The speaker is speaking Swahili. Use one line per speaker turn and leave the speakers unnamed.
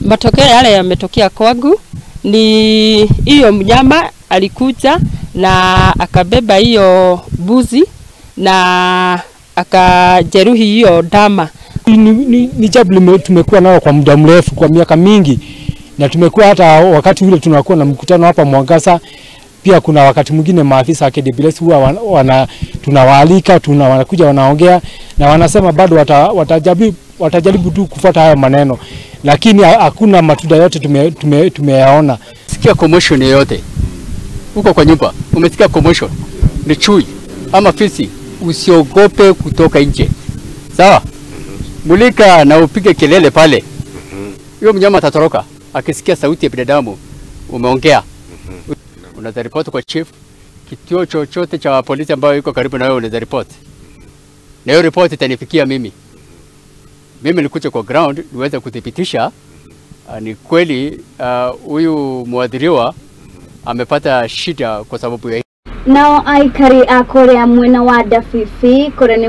Matokeo yale yametokea kwangu ni hiyo mnyama alikuja na akabeba hiyo buzi na akajeruhi hiyo ndama.
Ni jambo tumekuwa nao kwa muda mrefu, kwa miaka mingi, na tumekuwa hata wakati ule tunakuwa na mkutano hapa Mwangaza. Pia kuna wakati mwingine maafisa wa KWS huwa tunawaalika, wanakuja wanaongea na wanasema bado watajaribu tu kufuata hayo maneno, lakini hakuna matunda yote tumeyaona.
Sikia commotion yote huko kwa nyumba, umesikia commotion, ni chui ama fisi, usiogope kutoka nje, sawa? Mulika na upige kelele pale, huyo mnyama atatoroka akisikia sauti ya binadamu umeongea. Unaweza report kwa chief, kituo chochote cha polisi ambayo yuko karibu na wewe unaweza report. Na hiyo report itanifikia mimi. Mimi nikuja kwa ground niweze kudhibitisha ni kweli huyu muadhiriwa amepata shida kwa sababu ya
nao aikari akore amwe na wadafifi kore ni